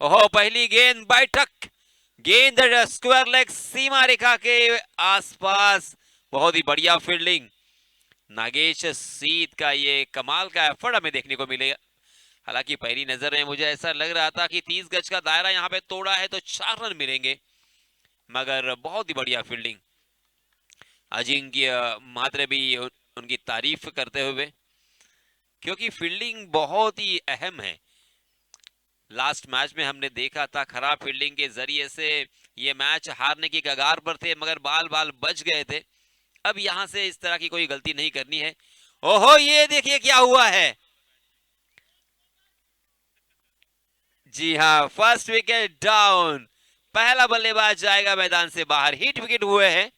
ओहो, पहली गेंद बैठक, गेंद स्क्वायर लेग सीमा रेखा के आसपास, बहुत ही बढ़िया फील्डिंग। नागेश सीत का ये कमाल का एफर्ट हमें देखने को मिलेगा। हालांकि पहली नजर में मुझे ऐसा लग रहा था कि 30 गज का दायरा यहाँ पे तोड़ा है तो 4 रन मिलेंगे, मगर बहुत ही बढ़िया फील्डिंग। अजिंक्य मात्रे भी उनकी तारीफ करते हुए, क्योंकि फील्डिंग बहुत ही अहम है। लास्ट मैच में हमने देखा था खराब फील्डिंग के जरिए से ये मैच हारने की कगार पर थे, मगर बाल बाल बच गए थे। अब यहां से इस तरह की कोई गलती नहीं करनी है। ओहो, ये देखिए क्या हुआ है। जी हाँ, फर्स्ट विकेट डाउन, पहला बल्लेबाज जाएगा मैदान से बाहर। हिट विकेट हुए हैं।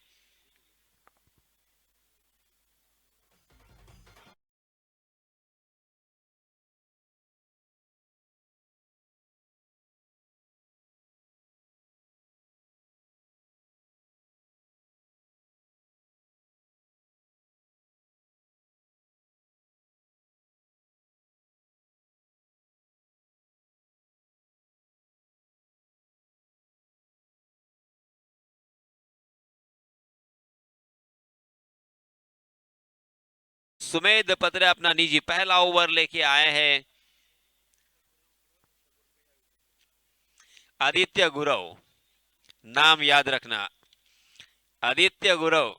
सुमेध पत्रे अपना निजी पहला ओवर लेके आए हैं। आदित्य गुरव, नाम याद रखना, आदित्य गुरव।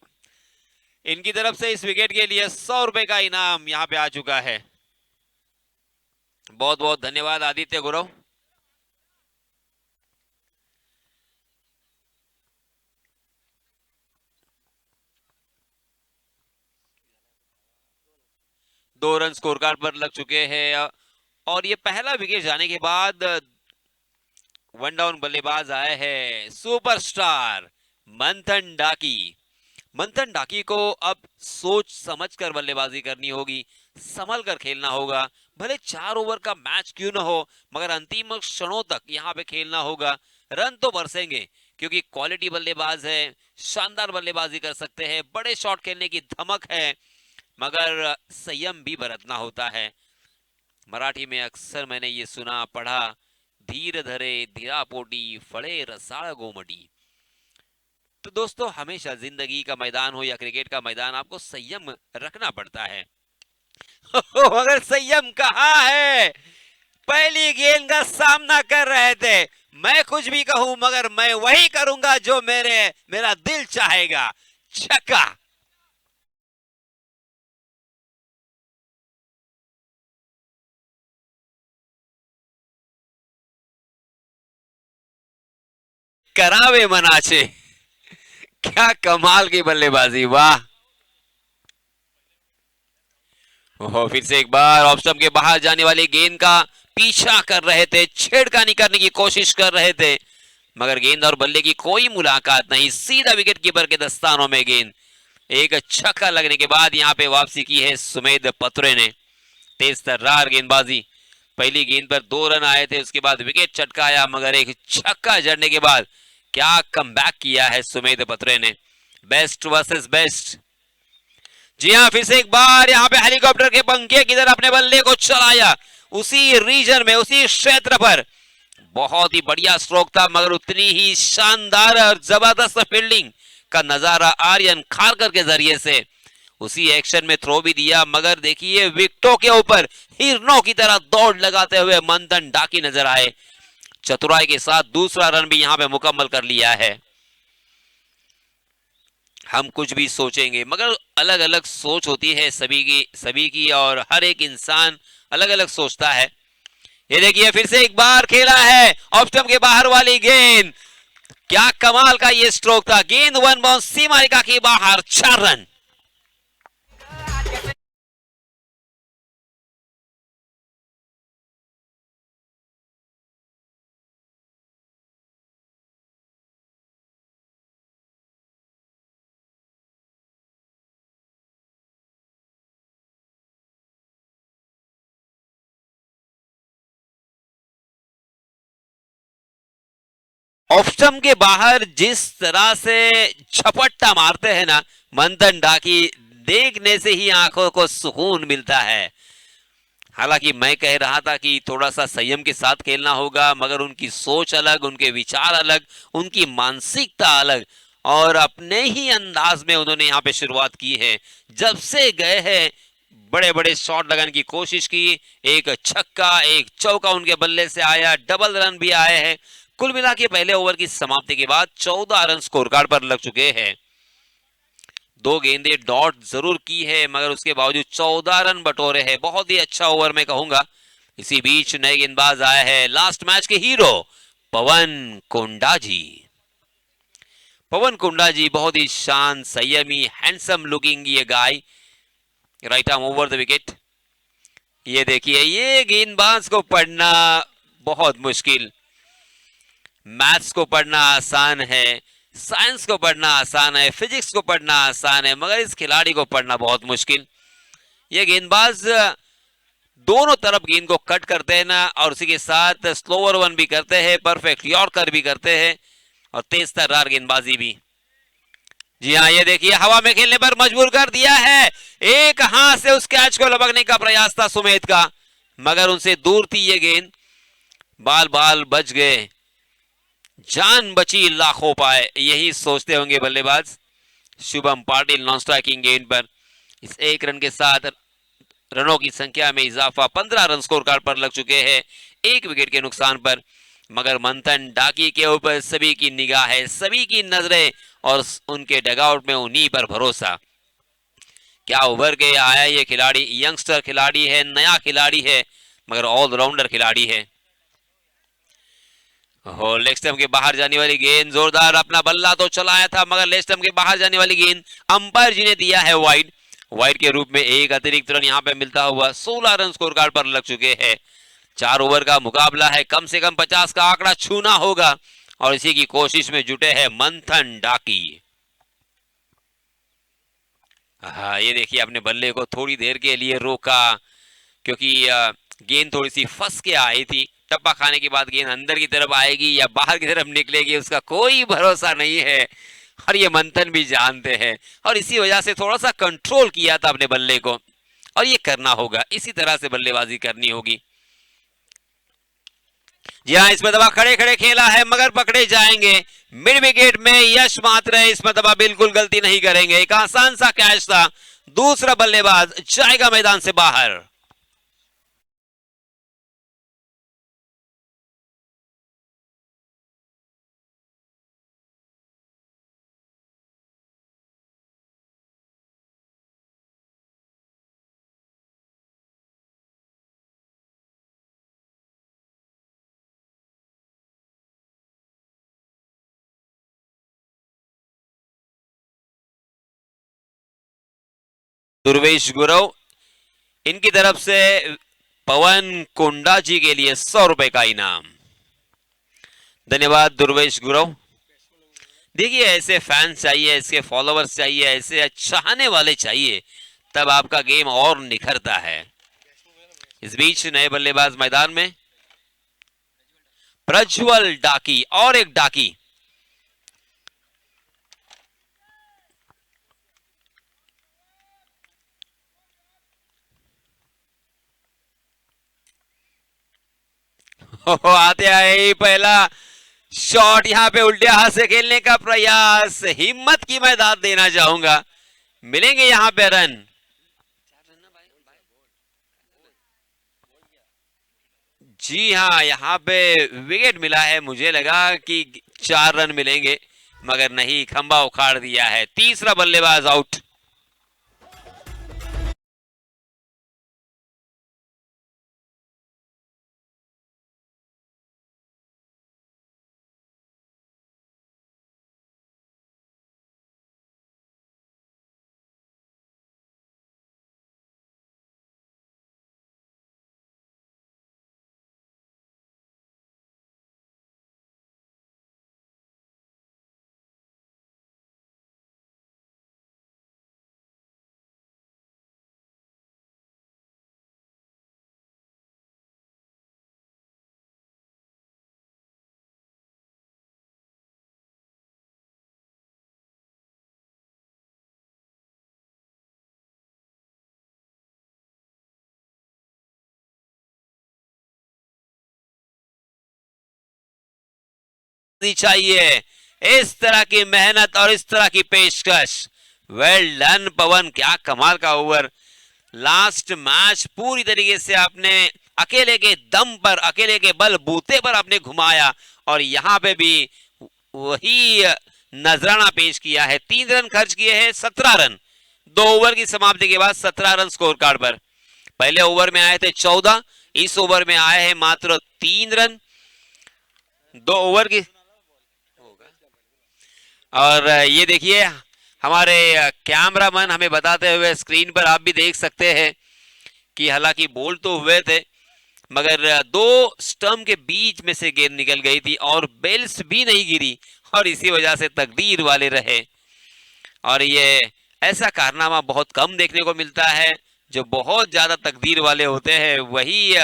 इनकी तरफ से इस विकेट के लिए 100 रुपए का इनाम यहां पे आ चुका है। बहुत बहुत धन्यवाद आदित्य गुरव। दो रन स्कोर कार्ड पर लग चुके हैं, और ये पहला विकेट जाने के बाद वन डाउन बल्लेबाज आए हैं सुपरस्टार मंथन डाकी। मंथन डाकी को अब सोच समझकर बल्लेबाजी करनी होगी, संभल कर खेलना होगा। भले 4 ओवर का मैच क्यों ना हो, मगर अंतिम क्षणों तक यहाँ पे खेलना होगा। रन तो बरसेंगे, क्योंकि क्वालिटी बल्लेबाज है, शानदार बल्लेबाजी कर सकते हैं, बड़े शॉट खेलने की धमक है, मगर संयम भी बरतना होता है। मराठी में अक्सर मैंने ये सुना पढ़ा, धीर धरे धीरापोटी फड़े रसाळ गोमटी। तो दोस्तों, हमेशा जिंदगी का मैदान हो या क्रिकेट का मैदान, आपको संयम रखना पड़ता है। मगर संयम कहाँ है। पहली गेंद का सामना कर रहे थे। मैं कुछ भी कहूं, मगर मैं वही करूंगा जो मेरा दिल चाहेगा। छक्का। करावे मनाचे, क्या कमाल की बल्लेबाजी, वाह। ओहो, फिर से एक बार ऑफ स्टंप के बाहर जाने वाली गेंद का पीछा कर रहे थे, छेड़खानी करने की कोशिश कर रहे थे, मगर गेंद और बल्ले की कोई मुलाकात नहीं। सीधा विकेट कीपर के दस्तानों में गेंद। एक छक्का लगने के बाद यहां पे वापसी की है सुमेध पत्रे ने। तेज तर्रार गेंदबाजी। पहली गेंद पर 2 रन आए थे, उसके बाद विकेट चटकाया, मगर एक छक्का जड़ने के बाद क्या कमबैक किया है सुमेध पत्रे ने। Best versus best. जी हाँ, फिर से एक बार यहाँ पे हेलीकॉप्टर के पंखे की तरह अपने बल्ले को चलाया, उसी रीजन में, उसी क्षेत्र पर। बहुत ही बढ़िया स्ट्रोक था, मगर उतनी ही शानदार और जबरदस्त फील्डिंग का नजारा आर्यन खारकर के जरिए से। उसी एक्शन में थ्रो भी दिया, मगर देखिए विकेटों के ऊपर हिरनों की तरह दौड़ लगाते हुए मंथन डाकी नजर आए। चतुराई के साथ दूसरा रन भी यहां पे मुकम्मल कर लिया है। हम कुछ भी सोचेंगे, मगर अलग अलग सोच होती है सभी की, और हर एक इंसान अलग अलग सोचता है। ये देखिए, फिर से एक बार खेला है ऑफ स्टंप के बाहर वाली गेंद। क्या कमाल का ये स्ट्रोक था। गेंद वन बाउंस सीमा रेखा के बाहर, 4 रन। ऑफ स्टंप के बाहर जिस तरह से झपट्टा मारते हैं ना मंथन डाकी, देखने से ही आंखों को सुकून मिलता है। हालांकि मैं कह रहा था कि थोड़ा सा संयम के साथ खेलना होगा, मगर उनकी सोच अलग, उनके विचार अलग, उनकी मानसिकता अलग, और अपने ही अंदाज में उन्होंने यहाँ पे शुरुआत की है। जब से गए हैं बड़े बड़े शॉट लगाने की कोशिश की, एक छक्का एक चौका उनके बल्ले से आया, डबल रन भी आए हैं। कुल मिला के पहले ओवर की समाप्ति के बाद 14 रन स्कोर कार्ड पर लग चुके हैं। दो गेंदे डॉट जरूर की है, मगर उसके बावजूद 14 रन बटोरे हैं। बहुत ही अच्छा ओवर मैं कहूंगा। इसी बीच नए गेंदबाज आए हैं, लास्ट मैच के हीरो पवन कोंडा जी। पवन कोंडा जी बहुत ही शांत, संयमी, हैंडसम लुकिंग ये guy. Right arm over the wicket. ये देखिए, ये गेंदबाज को पढ़ना बहुत मुश्किल। मैथ्स को पढ़ना आसान है, साइंस को पढ़ना आसान है, फिजिक्स को पढ़ना आसान है, मगर इस खिलाड़ी को पढ़ना बहुत मुश्किल। ये गेंदबाज दोनों तरफ गेंद को कट करते हैं ना, और उसी के साथ स्लोअर वन भी करते हैं, परफेक्ट यॉर्कर भी करते हैं, और तेज तर्रार गेंदबाजी भी। जी हाँ, ये देखिए, हवा में खेलने पर मजबूर कर दिया है। एक हाथ से उस कैच को लपकने का प्रयास था सुमेध का, मगर उनसे दूर थी ये गेंद। बाल बाल बच गए, जान बची लाखों पाए, यही सोचते होंगे बल्लेबाज शुभम पाटिल नॉन स्ट्राइकिंग गेंद पर। इस एक रन के साथ रनों की संख्या में इजाफा, 15 रन स्कोर कार्ड पर लग चुके हैं, एक विकेट के नुकसान पर। मगर मंथन डाकी के ऊपर सभी की निगाह है, सभी की नजरें, और उनके डगआउट में उन्हीं पर भरोसा। क्या उभर के आया ये खिलाड़ी, यंगस्टर खिलाड़ी है, नया खिलाड़ी है, मगर ऑलराउंडर खिलाड़ी है। लेग स्टंप के बाहर जाने वाली गेंद, जोरदार अपना बल्ला तो चलाया था, मगर लेग स्टंप के बाहर जाने वाली गेंद अंपायर जी ने दिया है वाइड। वाइड के रूप में एक अतिरिक्त रन यहां पे मिलता हुआ 16 रन स्कोर कार्ड पर लग चुके हैं। 4 ओवर का मुकाबला है, कम से कम 50 का आंकड़ा छूना होगा, और इसी की कोशिश में जुटे हैं मंथन डाकी। हाँ, ये देखिए, अपने बल्ले को थोड़ी देर के लिए रोका, क्योंकि गेंद थोड़ी सी फंस के आई थी। टप्पा खाने के बाद गेंद अंदर की तरफ आएगी या बाहर की तरफ निकलेगी, उसका कोई भरोसा नहीं है, और ये मंथन भी जानते हैं, और इसी वजह से थोड़ा सा कंट्रोल किया था अपने बल्ले को, और ये करना होगा, इसी तरह से बल्लेबाजी करनी होगी। जी हाँ, इसमें दबा खड़े खड़े खेला है, मगर पकड़े जाएंगे। मिड विकेट में यश मात्र है, इसमें दबा बिल्कुल गलती नहीं करेंगे। एक आसान सा कैच था, दूसरा बल्लेबाज जाएगा मैदान से बाहर। दुर्वेश गुरव, इनकी तरफ से पवन कोंडा जी के लिए 100 रुपए का इनाम। धन्यवाद दुर्वेश गुरव। देखिए, ऐसे फैंस चाहिए, ऐसे फॉलोअर्स चाहिए, ऐसे चाहने वाले चाहिए, तब आपका गेम और निखरता है। इस बीच नए बल्लेबाज मैदान में, प्रज्वल डाकी, और एक डाकी। आते आए पहला शॉट, यहां पे उल्टे हाथ से खेलने का प्रयास, हिम्मत की मैं दाद देना चाहूंगा। मिलेंगे यहां पे रन। जी हाँ, यहाँ पे विकेट मिला है, मुझे लगा कि 4 रन मिलेंगे, मगर नहीं, खंबा उखाड़ दिया है। तीसरा बल्लेबाज आउट। चाहिए इस तरह की मेहनत और इस तरह की पेशकश। वेल डन पवन, क्या कमाल का ओवर। लास्ट मैच पूरी तरीके से आपने अकेले के दम पर, अकेले के बल बूते पर आपने घुमाया और यहां पे भी वही नजराना पेश किया है। 3 रन खर्च किए हैं, 17 रन 2 ओवर की समाप्ति के बाद 17 रन स्कोर कार्ड पर। पहले ओवर में आए थे 14, इस ओवर में आए हैं मात्र 3 रन 2 ओवर की। और ये देखिए हमारे कैमरामैन हमें बताते हुए स्क्रीन पर आप भी देख सकते हैं कि हालांकि बोल तो हुए थे मगर 2 स्टंप के बीच में से गेंद निकल गई थी और बेल्स भी नहीं गिरी और इसी वजह से तकदीर वाले रहे। और ये ऐसा कारनामा बहुत कम देखने को मिलता है। जो बहुत ज्यादा तकदीर वाले होते हैं वही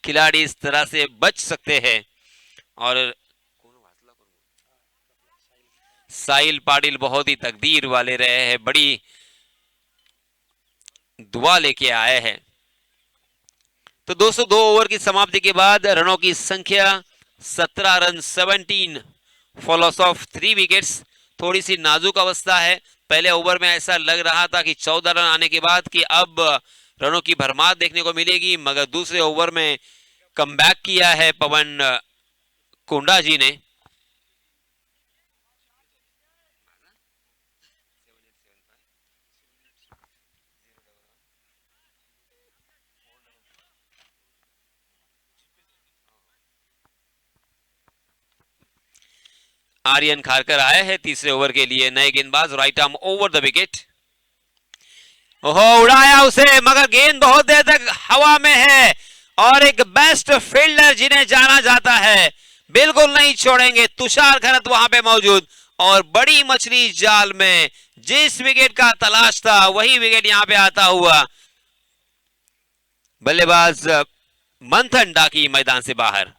खिलाड़ी इस तरह से बच सकते हैं। और साहिल पाटिल बहुत ही तकदीर वाले रहे हैं, बड़ी दुआ लेके आए हैं। तो 202 ओवर की समाप्ति के बाद रनों की संख्या 17 रन 17 फॉलोस ऑफ 3 विकेट्स। थोड़ी सी नाजुक अवस्था है। पहले ओवर में ऐसा लग रहा था कि 14 रन आने के बाद कि अब रनों की भरमार देखने को मिलेगी, मगर दूसरे ओवर में कमबैक किया है पवन कोंडा जी ने। आर्यन खारकर आए हैं तीसरे ओवर के लिए, नए गेंदबाज, right arm over the wicket. ओहो, उड़ाया उसे मगर गेंद बहुत देर तक हवा में है और एक बेस्ट फील्डर जिन्हें जाना जाता है बिल्कुल नहीं छोड़ेंगे। तुषार घनत वहां पे मौजूद और बड़ी मछली जाल में, जिस विकेट का तलाश था वही विकेट यहां पे आता हुआ। बल्लेबाज मंथन डाकी मैदान से बाहर।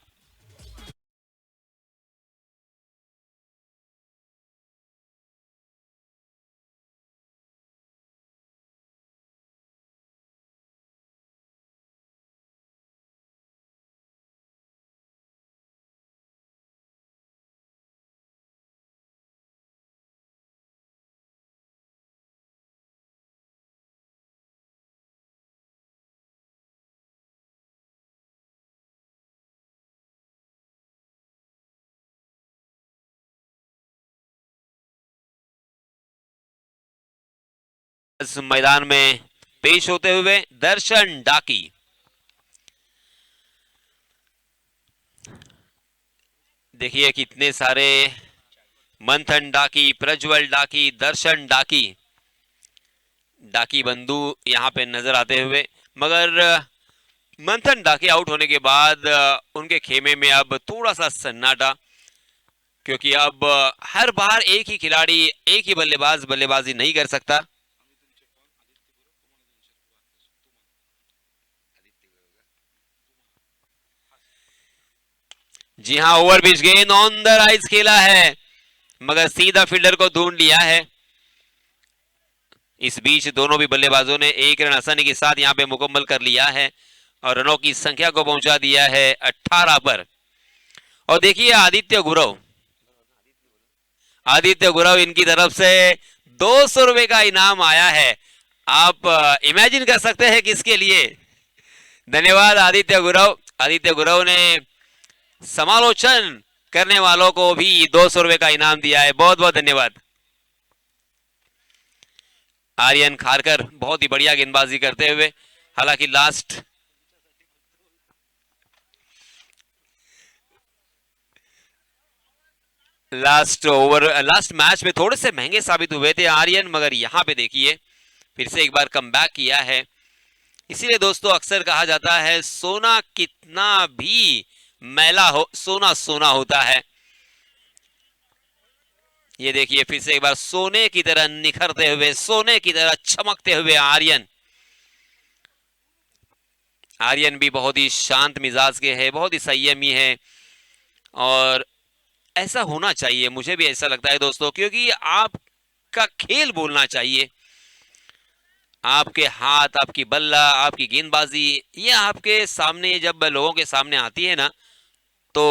मैदान में पेश होते हुए दर्शन डाकी। देखिए कितने सारे मंथन डाकी, प्रज्वल डाकी, दर्शन डाकी, डाकी बंधु यहां पे नजर आते हुए। मगर मंथन डाकी आउट होने के बाद उनके खेमे में अब थोड़ा सा सन्नाटा, क्योंकि अब हर बार एक ही खिलाड़ी, एक ही बल्लेबाज बल्लेबाजी नहीं कर सकता। जी हां, ओवर पिच गेंद ऑन द राइज खेला है मगर सीधा फील्डर को ढूंढ लिया है। इस बीच दोनों भी बल्लेबाजों ने 1 रन आसानी के साथ यहां पे मुकम्मल कर लिया है और रनों की संख्या को पहुंचा दिया है 18 पर। और देखिए आदित्य गुरव, आदित्य गुरव इनकी तरफ से 200 रुपए का इनाम आया है। आप इमेजिन कर सकते हैं किसके लिए। धन्यवाद आदित्य गुरव। आदित्य गुरव ने समालोचन करने वालों को भी 200 रुपए का इनाम दिया है, बहुत बहुत धन्यवाद। आर्यन खारकर बहुत ही बढ़िया गेंदबाजी करते हुए, हालांकि लास्ट मैच में थोड़े से महंगे साबित हुए थे आर्यन, मगर यहां पे देखिए फिर से एक बार कमबैक किया है। इसीलिए दोस्तों अक्सर कहा जाता है सोना कितना भी मैला हो, सोना सोना होता है। ये देखिए फिर से एक बार सोने की तरह निखरते हुए, सोने की तरह चमकते हुए आर्यन। आर्यन भी बहुत ही शांत मिजाज के हैं, बहुत ही संयमी है और ऐसा होना चाहिए, मुझे भी ऐसा लगता है दोस्तों, क्योंकि आपका खेल बोलना चाहिए। आपके हाथ, आपकी बल्ला, आपकी गेंदबाजी, ये आपके सामने जब लोगों के सामने आती है ना, तो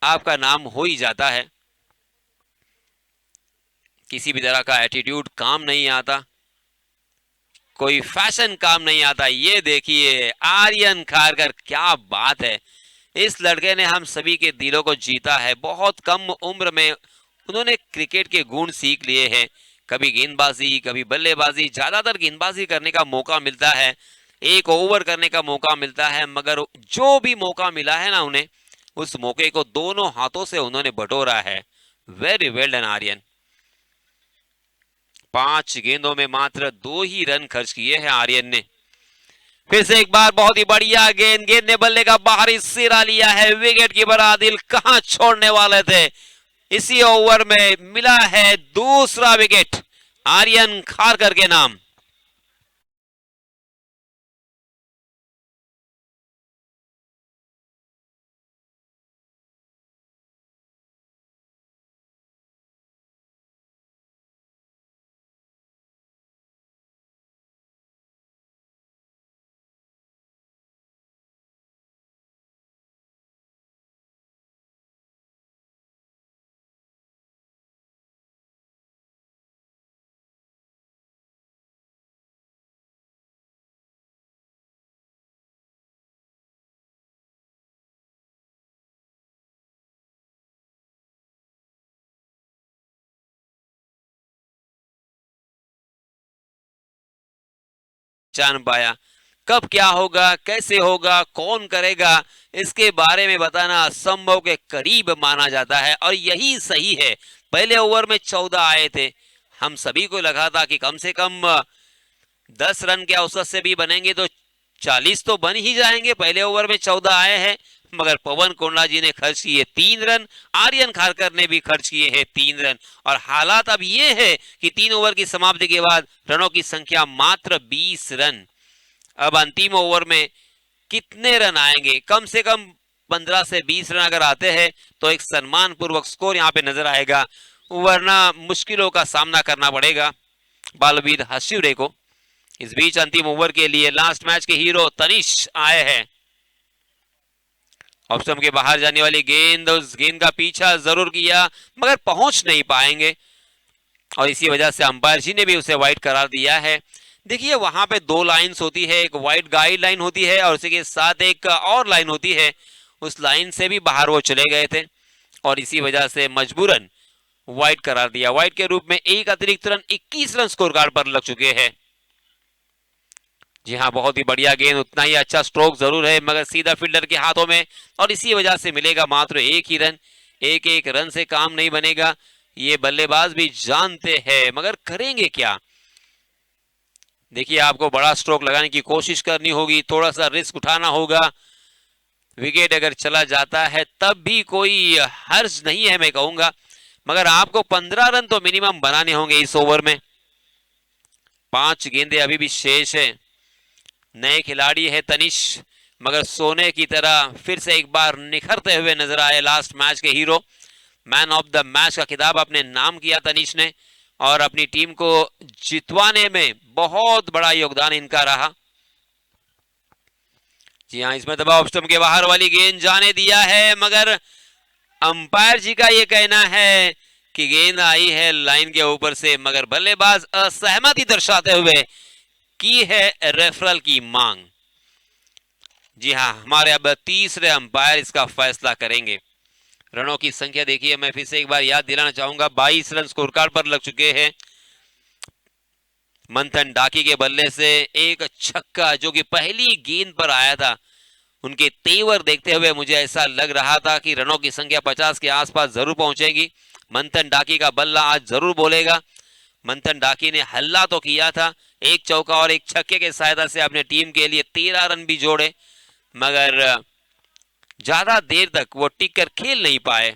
आपका नाम हो ही जाता है। किसी भी तरह का एटीट्यूड काम नहीं आता, कोई फैशन काम नहीं आता। ये देखिए आर्यन खारकर, क्या बात है। इस लड़के ने हम सभी के दिलों को जीता है। बहुत कम उम्र में उन्होंने क्रिकेट के गुण सीख लिए हैं। कभी गेंदबाजी, कभी बल्लेबाजी, ज्यादातर गेंदबाजी करने का मौका मिलता है, एक ओवर करने का मौका मिलता है, मगर जो भी मौका मिला है ना उन्हें, उस मौके को दोनों हाथों से उन्होंने बटोरा है। Very well done Aryan. 5 गेंदों में मात्र 2 ही रन खर्च किए हैं आर्यन ने। फिर से एक बार बहुत ही बढ़िया गेंद, गेंद ने बल्ले का बाहरी सिरा लिया है। विकेट कीपर आदिल कहां छोड़ने वाले थे। इसी ओवर में मिला है दूसरा विकेट आर्यन खारकर के नाम। जान पाया कब क्या होगा, कैसे होगा, कौन करेगा, इसके बारे में बताना असंभव के करीब माना जाता है। और यही सही है। पहले ओवर में 14 आए थे। हम सभी को लगा था कि कम से कम 10 रन के औसत से भी बनेंगे तो 40 तो बन ही जाएंगे। पहले ओवर में 14 आए हैं, मगर पवन कोंडला जी ने खर्च किए 3 रन, आर्यन खारकर ने भी खर्च किए हैं 3 रन। और हालात अब ये है कि 3 ओवर की समाप्ति के बाद रनों की संख्या मात्र 20 रन। अब अंतिम ओवर में कितने रन आएंगे? कम से कम 15 से 20 रन अगर आते हैं तो एक सम्मान पूर्वक स्कोर यहां पे नजर आएगा, वरना मुश्किलों का सामना करना पड़ेगा बालवीर हसीरे को। इस बीच अंतिम ओवर के लिए लास्ट मैच के हीरो तनिष आए हैं। ऑफ स्टंप के बाहर जाने वाली गेंद, उस गेंद का पीछा जरूर किया मगर पहुंच नहीं पाएंगे, और इसी वजह से अंपायर जी ने भी उसे वाइड करार दिया है। देखिए वहां पे 2 लाइंस होती है, एक वाइड गाइड लाइन होती है और उसी के साथ एक और लाइन होती है। उस लाइन से भी बाहर वो चले गए थे और इसी वजह से मजबूरन वाइड करार दिया। वाइड के रूप में एक अतिरिक्त रन 21 रन स्कोर कार्ड पर लग चुके हैं। जी हाँ, बहुत ही बढ़िया गेंद, उतना ही अच्छा स्ट्रोक जरूर है मगर सीधा फील्डर के हाथों में, और इसी वजह से मिलेगा मात्र 1 ही रन। एक एक रन से काम नहीं बनेगा, ये बल्लेबाज भी जानते हैं, मगर करेंगे क्या। देखिए आपको बड़ा स्ट्रोक लगाने की कोशिश करनी होगी, थोड़ा सा रिस्क उठाना होगा। विकेट अगर चला जाता है तब भी कोई हर्ज नहीं है मैं कहूंगा, मगर आपको 15 रन तो मिनिमम बनाने होंगे इस ओवर में। 5 गेंदें अभी भी शेष है। नए खिलाड़ी है तनिष, मगर सोने की तरह फिर से एक बार निखरते हुए नजर आए। लास्ट मैच के hero, man of the match का खिताब अपने नाम किया तनिष ने, और अपनी टीम को जितवाने में बहुत बड़ा योगदान इनका रहा। जी हाँ, इसमें दबाव स्टंप के बाहर वाली गेंद जाने दिया है, मगर अंपायर जी का यह कहना है कि गेंद आई है लाइन के ऊपर से, मगर बल्लेबाज असहमति दर्शाते हुए की है रेफरल की मांग। जी हाँ, हमारे अब तीसरे अंपायर इसका फैसला करेंगे। रनों की संख्या देखिए, मैं फिर से एक बार याद दिलाना चाहूंगा, 22 रन स्कोर कार्ड पर लग चुके हैं। मंथन डाकी के बल्ले से एक छक्का जो कि पहली गेंद पर आया था, उनके तेवर देखते हुए मुझे ऐसा लग रहा था कि रनों की संख्या 50 के आसपास जरूर पहुंचेगी। मंथन डाकी का बल्ला आज जरूर बोलेगा। मंथन डाकी ने हल्ला तो किया था, एक चौका और एक छक्के के सहायता से अपने टीम के लिए 13 रन भी जोड़े, मगर ज्यादा देर तक वो टिक कर खेल नहीं पाए।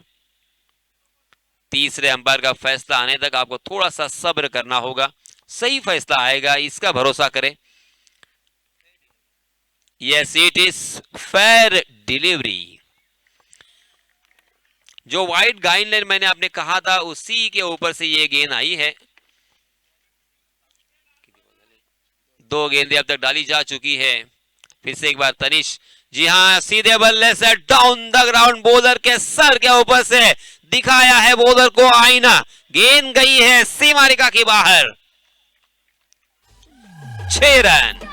तीसरे अंपायर का फैसला आने तक आपको थोड़ा सा सब्र करना होगा, सही फैसला आएगा, इसका भरोसा करें। Yes, it is fair delivery. जो वाइड गाइडलाइन मैंने आपने कहा था उसी के ऊपर से ये गेंद आई है। 2 गेंदें अब तक डाली जा चुकी है। फिर से एक बार तनिष जी हाँ, सीधे बल्ले से डाउन द ग्राउंड बॉलर के सर के ऊपर से दिखाया है बॉलर को आईना। गेंद गई है सीमा रेखा के बाहर। 6 रन।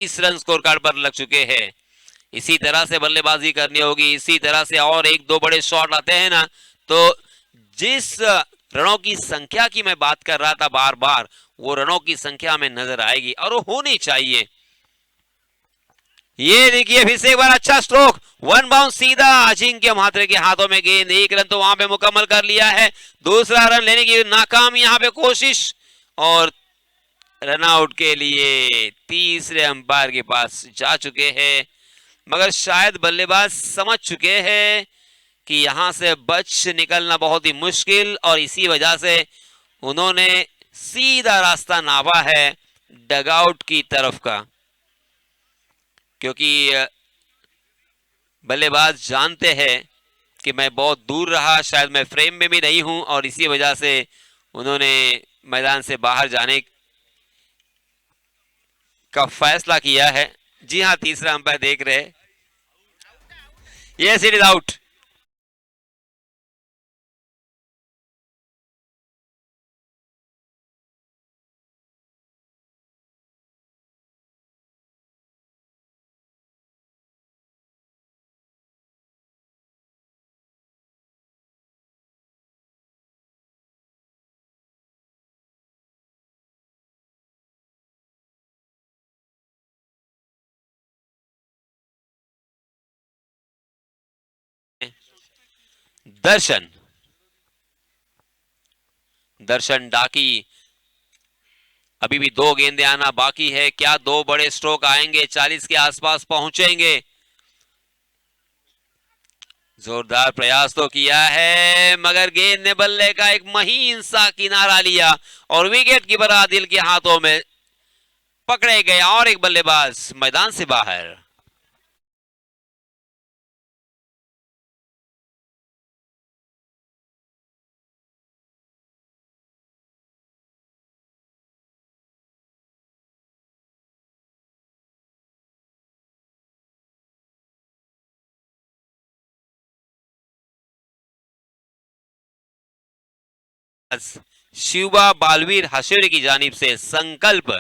इस रन स्कोर कार्ड पर लग चुके हैं। इसी तरह से बल्लेबाजी करनी होगी, इसी तरह से और एक दो बड़े शॉट आते हैं ना, तो जिस रनों की संख्या की मैं बात कर रहा था बार बार, वो रनों की संख्या में नजर आएगी और वो होनी चाहिए। ये देखिए फिर से एक बार अच्छा स्ट्रोक, वन बाउंस सीधा अजिंक्य महात्रे के हाथों में गेंद। एक रन तो वहां पे मुकम्मल कर लिया है, दूसरा रन लेने की नाकाम यहां पे कोशिश और रन आउट के लिए तीसरे अंपायर के पास जा चुके हैं। मगर शायद बल्लेबाज समझ चुके हैं कि यहां से बच निकलना बहुत ही मुश्किल, और इसी वजह से उन्होंने सीधा रास्ता नापा है डगआउट की तरफ का, क्योंकि बल्लेबाज जानते हैं कि मैं बहुत दूर रहा, शायद मैं फ्रेम में भी नहीं हूं, और इसी वजह से उन्होंने मैदान से बाहर जाने का फैसला किया है। जी हाँ, तीसरा अंपायर देख रहे हैं। Yes, it is out. Darshan Darshan Daki, अभी भी दो गेंदे आना बाकी है। क्या दो बड़े स्ट्रोक आएंगे, 40 के आसपास पहुंचेंगे? जोरदार प्रयास तो किया है, मगर गेंद ने बल्ले का एक महीन सा किनारा लिया और विकेट कीपर आदिल के हाथों में पकड़े गए और एक बल्लेबाज मैदान से बाहर। शिवा बालवीर हशेरे की जानिब से संकल्प,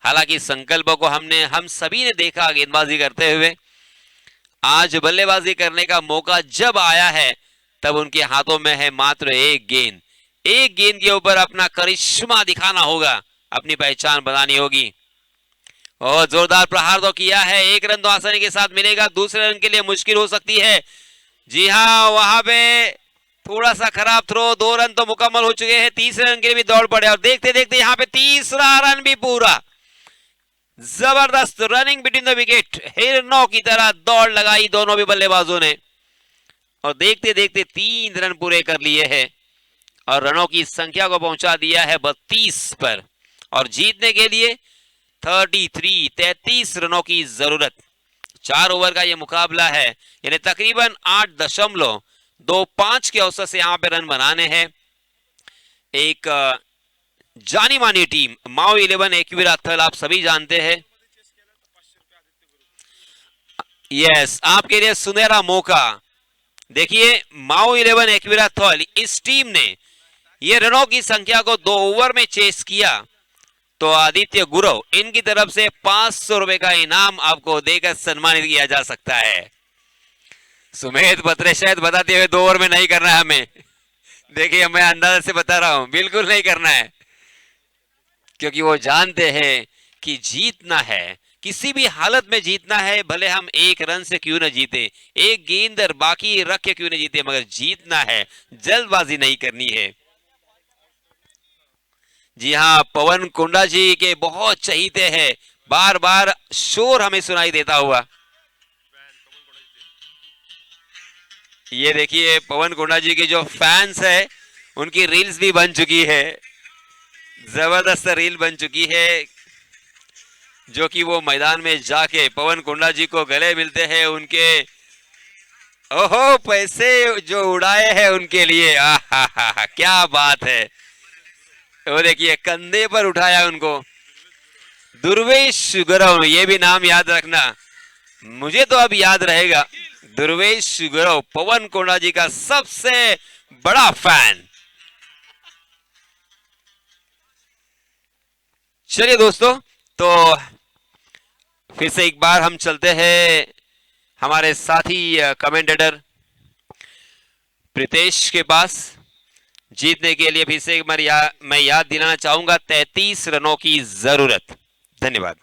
हालांकि संकल्प को हम सभी ने देखा गेंदबाजी करते हुए। आज बल्लेबाजी करने का मौका जब आया है तब उनके हाथों में है मात्र एक गेंद। एक गेंद के ऊपर अपना करिश्मा दिखाना होगा, अपनी पहचान बनानी होगी। और जोरदार प्रहार तो किया है, एक रन तो आसानी के साथ मिलेगा, दूसरे रन के लिए मुश्किल हो सकती है। जी हाँ, वहां पे थोड़ा सा खराब थ्रो, 2 रन तो मुकम्मल हो चुके हैं, तीसरे रन के लिए भी दौड़ पड़े और देखते देखते यहाँ पे तीसरा रन भी पूरा। जबरदस्त रनिंग बिटवीन द विकेट, हिरनों की तरह दौड़ लगाई दोनों भी बल्लेबाजों ने और देखते देखते 3 रन पूरे कर लिए हैं और रनों की संख्या को पहुंचा दिया है 32 पर। और जीतने के लिए 33 रनों की जरूरत। 4 ओवर का यह मुकाबला है, यानी तकरीबन 8.25 के औसत से यहां पे रन बनाने हैं। एक जानी मानी टीम माओ 11 एक्विरा थल, आप सभी जानते हैं। यस, आपके लिए सुनहरा मौका। देखिए, माओ 11 एक्विरा थल, इस टीम ने ये रनों की संख्या को 2 ओवर में चेस किया तो आदित्य गुरव, इनकी तरफ से 500 रुपए का इनाम आपको देकर सम्मानित किया जा सकता है। सुमेध बत्रे शायद बताते हुए 2 ओवर में नहीं करना है हमें। देखिए, मैं अंदाजा से बता रहा हूं, बिल्कुल नहीं करना है, क्योंकि वो जानते हैं कि जीतना है, किसी भी हालत में जीतना है, भले हम 1 रन से क्यों न जीते, एक गेंद बाकी रख के क्यों न जीते, मगर जीतना है, जल्दबाजी नहीं करनी है। जी हाँ, पवन कुंडा जी के बहुत चहीते हैं, बार बार शोर हमें सुनाई देता हुआ। ये देखिए, पवन कुंडा जी के जो फैंस है उनकी रील्स भी बन चुकी है। जबरदस्त रील बन चुकी है, जो कि वो मैदान में जाके पवन कुंडा जी को गले मिलते हैं, उनके ओहो पैसे जो उड़ाए हैं उनके लिए। आहा, क्या बात है। वो देखिए कंधे पर उठाया उनको। दुर्वेश गौरव, ये भी नाम याद रखना, मुझे तो अब याद रहेगा। दुर्वेश गौरव पवन कोंडा जी का सबसे बड़ा फैन। चलिए दोस्तों, तो फिर से एक बार हम चलते हैं हमारे साथी कमेंटेटर प्रीतेश के पास। जीतने के लिए फिर से एक बार मैं याद दिलाना चाहूंगा, 33 रनों की जरूरत। धन्यवाद।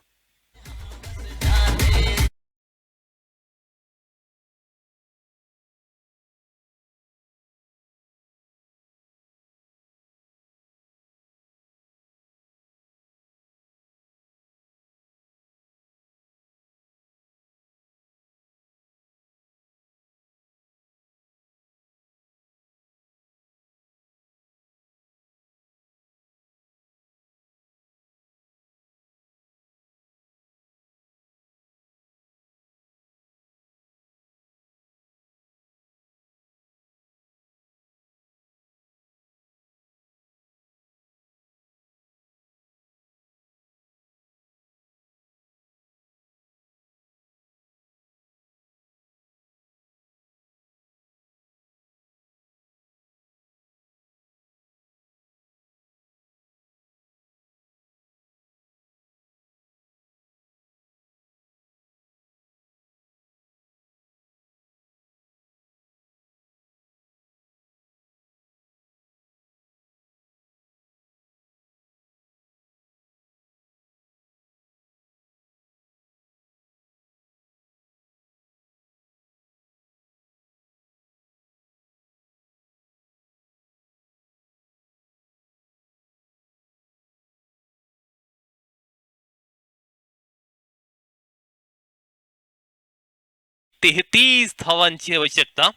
तेहतीस धावांची आवश्यकता.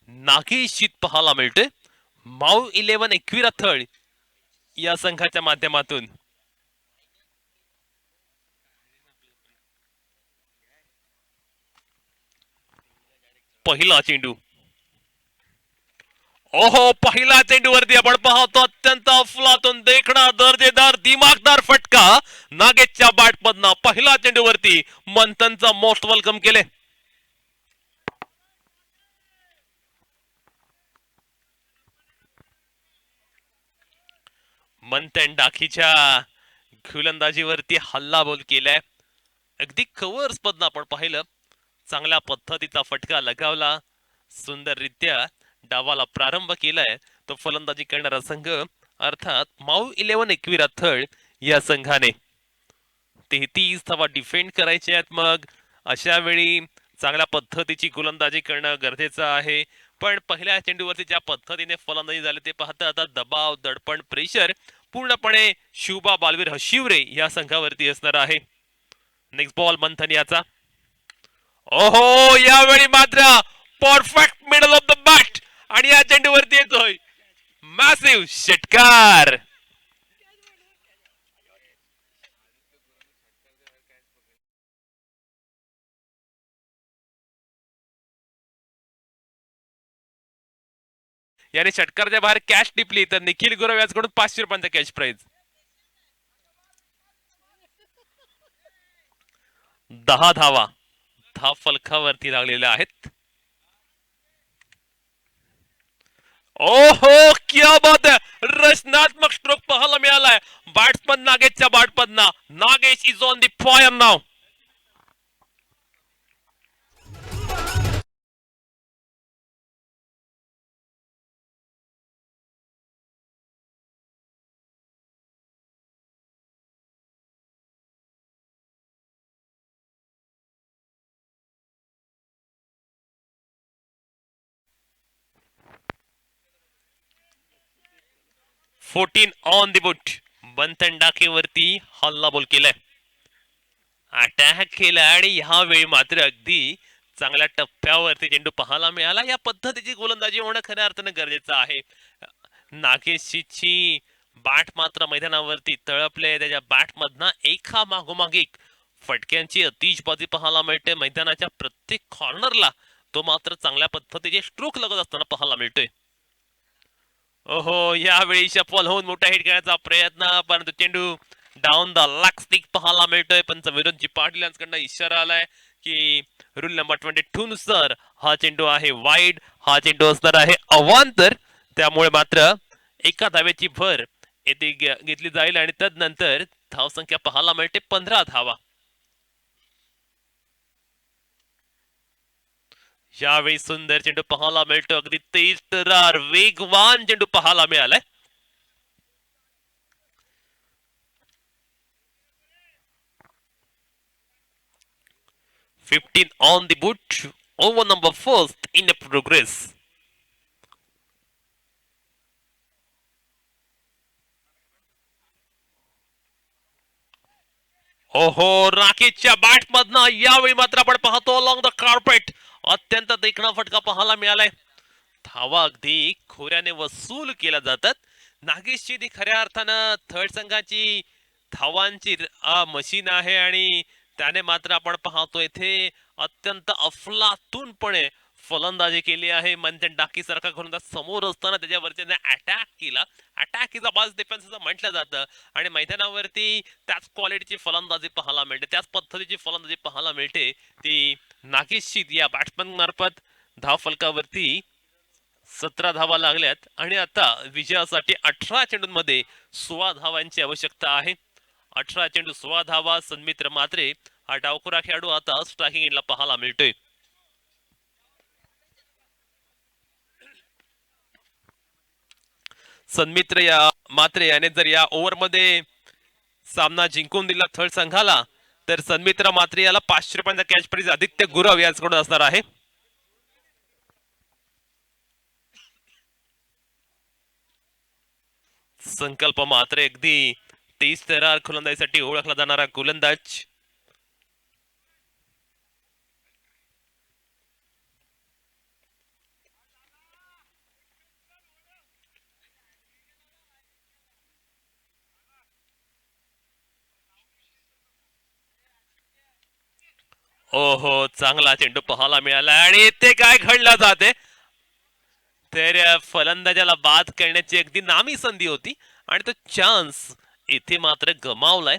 नागेश जीत पाहायला मिळते. माऊ 11 एकविरा थळ या संघाच्या माध्यमातून. पहिला चेंडू. ओहो, पहिला चेंडूवरती आपण पाहतो अत्यंत अफलातून देखणा दर्जेदार दिमागदार फटका नागेशच्या बॅटमधनं पहिला चेंडूवरती मंथनचा मोस्ट वेलकम केले. मंथन डाकीच्या गोलंदाजीवरती हल्ला बोल केलाय. अगदी कव्हर्स मधनं आपण पाहिलं, चांगल्या पद्धतीचा फटका लगावला, सुंदररित्या डावाला प्रारंभ केलाय तो फलंदाजी करणारा संघ अर्थात माऊ 11 एकविरा थळ या संघाने. 33 धावा डिफेंड करायचे आहेत. मग अशा वेळी चांगल्या पद्धतीची गोलंदाजी करणं गरजेचं आहे. पण पहिल्या चेंडूवरती ज्या पद्धतीने फलंदाजी झाली ते पाहता आता दबाव, दडपण, प्रेशर पूर्णपणे शुभा बालवीर हशिवरे या संघावरती असणार आहे. नेक्स्ट बॉल मंथन याचा. ओहो, यावेळी मात्र perfect middle of the bat आणि या चेंडूवरती येतोय मॅसिव्ह षटकार. याने षटकारच्या बाहेर कॅश टिपली तर निखिल गुरव याचकडून 500 रुपयांचा कॅश प्राइज. 10 धावा फलकावरती लागलेल्या आहेत. ओहो, क्या बात है, रचनात्मक स्ट्रोक पाहायला मिळालाय बॅट्समन नागेशच्या बॅटमधनं. Nagesh is on the fire नाव. Fourteen on the boot. Manthan डाकेवरती हल्ला बोल केलाय, अटॅक केला आणि ह्या वेळी मात्र अगदी चांगल्या टप्प्यावरती चेंडू पाहायला मिळाला. या पद्धतीची गोलंदाजी होणं खऱ्या अर्थानं गरजेचं आहे. नागेशची बॅट मात्र मैदानावरती तळपले. त्याच्या बॅट मधनं एका मागोमाग एक फटक्यांची अतिशबाजी पाहायला मिळते. मैदानाच्या प्रत्येक कॉर्नरला तो मात्र चांगल्या पद्धतीचे स्ट्रोक लगत असताना पाहायला मिळतोय. ओहो, यावेळी शफल होऊन मोठा हिट करण्याचा प्रयत्न, परंतु चेंडू डाऊन द लेग स्टिक पाहायला मिळतोय. पंच विरोधी पाटील यांच्याकडनं इशारा आलाय की रूल नंबर 22 नुसार हा चेंडू आहे वाईड, हा चेंडू असणार आहे अवांतर. त्यामुळे मात्र एका धावेची भर येथे घेतली जाईल आणि तदनंतर धावसंख्या पाहायला मिळते 15 धावा. यावेळी सुंदर चेंडू पाहायला मिळतो. अगदी तेज तरार वेगवान चेंडू पाहायला मिळालाय. 15 on the boot, over number first in progress. ओहो, राकेशच्या बॅट मधनं यावेळी मात्र आपण पाहतो अलॉंग द कार्पेट अत्यंत देखणा फटका पाहायला मिळालाय. धावा अगदी खोऱ्याने वसूल केल्या जातात. नागेशची ती खऱ्या अर्थानं थर्ड संघाची धावांची मशीन आहे आणि त्याने मात्र आपण पाहतो इथे अत्यंत अफलातूनपणे फलंदाजी केली आहे. मंथन डाकी सारखा गोलंदाज समोर असताना त्याच्यावरती अटॅक केला. अटॅक इज अ बाज डिफेन्स असं म्हटलं जातं आणि मैदानावरती त्याच क्वालिटीची फलंदाजी पाहायला मिळते, त्याच पद्धतीची फलंदाजी पाहायला मिळते ती नागेशची या बॅट्समन मार्फत. धाव फलकावरती 17 धावा लागल्यात आणि आता विजयासाठी 18 चेंडूंमध्ये 16 धावांची आवश्यकता आहे. 18 चेंडू 16 धावा. सन्मित्र मात्रे हा डावखुरा खेळाडू आता स्ट्रायकिंग एंडला पाहायला मिळतोय. सन्मित्र या मात्रे याने जर या ओव्हरमध्ये सामना जिंकून दिला थर्ड संघाला तर सन्मित्र मात्रे याला 500 रुपयांचा कॅश प्राइज आदित्य गुरव यांच्याकडून असणार आहे. संकल्प मात्रे अगदी तेज तरार गोलंदाजीसाठी ओळखला जाणारा गोलंदाज. ओहो, चांगला चेंडू पाहायला मिळाला आणि इथे काय घडलं जाते तर फलंदाजाला बाद करण्याची अगदी नामी संधी होती आणि तो चान्स इथे मात्र गमावलाय.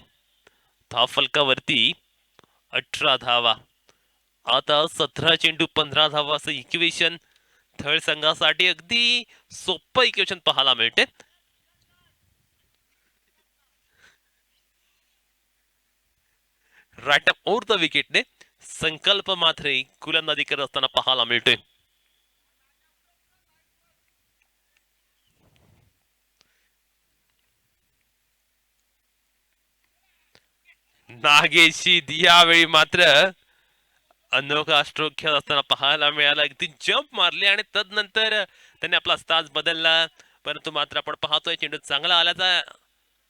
धाव फलकावरती 18 धावा. आता 17 चेंडू 15 धावा असं इक्वेशन थर्ड संघासाठी अगदी सोपं इक्वेशन पाहायला मिळते. राईट अप ओव्हर द विकेटने संकल्प मात्र गोलंदाजी करत असताना पाहायला मिळतोय. नागेशी यावेळी मात्र अनोखा स्ट्रोक खेळत असताना पाहायला मिळाला. अगदी जंप मारले आणि तदनंतर त्याने आपला स्थान बदलला, परंतु मात्र आपण पाहतोय चेंडू चांगला आल्याचा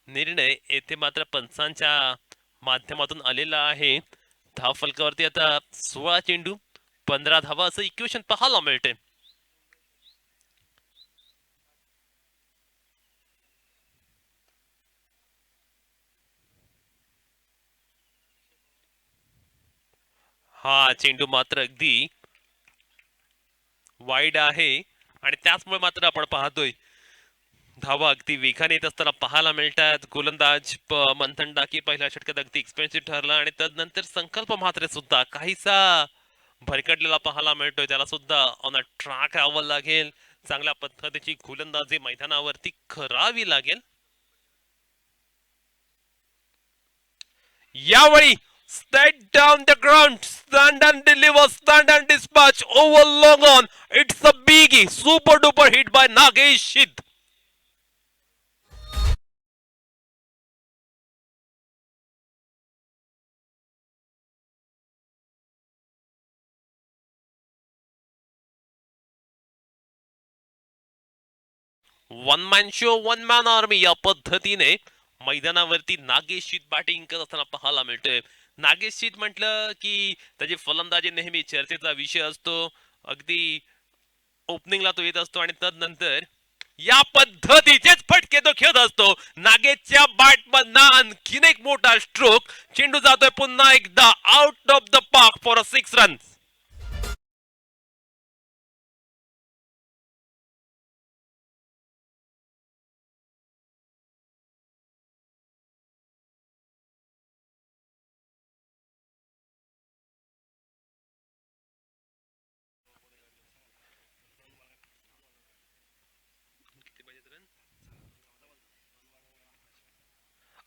निर्णय येथे मात्र पंचांच्या माध्यमातून आलेला आहे. धाव फलकावरती आता 16 चेंडू 15 धावा असं इक्वेशन पाहायला मिळते. हा चेंडू मात्र अगदी वाईड आहे आणि त्याचमुळे मात्र आपण पाहतोय धावा अगदी वेगाने येत असताना पाहायला मिळतात. गोलंदाज मंथन डाकी पहिल्या षटकात अगदी एक्सपेन्सिव्ह ठरला आणि तदनंतर संकल्प मात्र सुद्धा काहीसा भरकटलेला पाहायला मिळतोय. त्याला सुद्धा ऑन अ ट्रॅक यावं लागेल. चांगल्या पद्धतीची गोलंदाजी मैदानावरती करावी लागेल. यावेळी stand down the ground, stand and deliver, stand and dispatch over long on. It's a biggie, super duper hit by Nagesh Shid. One man show one man army या पद्धतीने मैदानावरती नागेश शीत बॅटिंग करत असताना पाहायला मिळतोय. नागेश शीत म्हटलं की त्याची फलंदाजी नेहमी चर्चेचा विषय असतो. अगदी ओपनिंगला तो येत असतो आणि तदनंतर या पद्धतीचेच फटके तो खेळत असतो. नागेशच्या बॅट मधनं आणखीन एक मोठा स्ट्रोक. चेंडू जातोय पुन्हा एकदा out of the park for a 6 runs.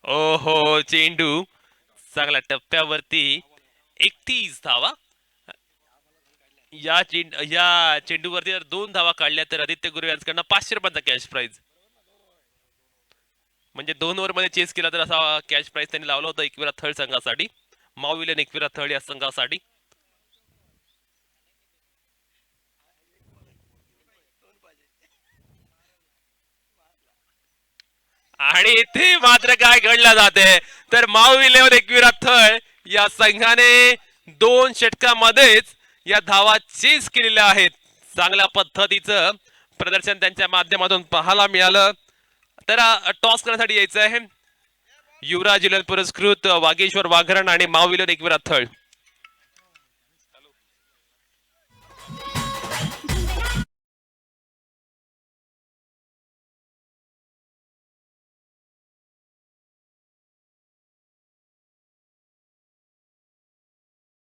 ओहो, चेंडू चांगल्या टप्प्यावरती 31 धावा. या चेंडूवरती जर 2 धावा काढल्या तर आदित्य गुरव यांच्याकडनं 500 रुपयांचा कॅश प्राइज. म्हणजे 2 ओव्हर मध्ये चेस केला तर असा कॅश प्राइज त्यांनी लावला होता एकविरा थर्ड संघासाठी. माऊविलन एकविरा थर्ड या संघासाठी. आणि इथे मात्र काय घडलं जाते तर माऊविलेवर एकविरा थर्ड या संघाने 2 षटकामध्येच या धावा चेस केलेल्या आहेत. चांगल्या पद्धतीचं प्रदर्शन त्यांच्या माध्यमातून पाहायला मिळालं. तर टॉस करण्यासाठी यायचं आहे युवराज पुरस्कृत वागेश्वर वाघरण आणि माऊविलन एकविरा थर्ड.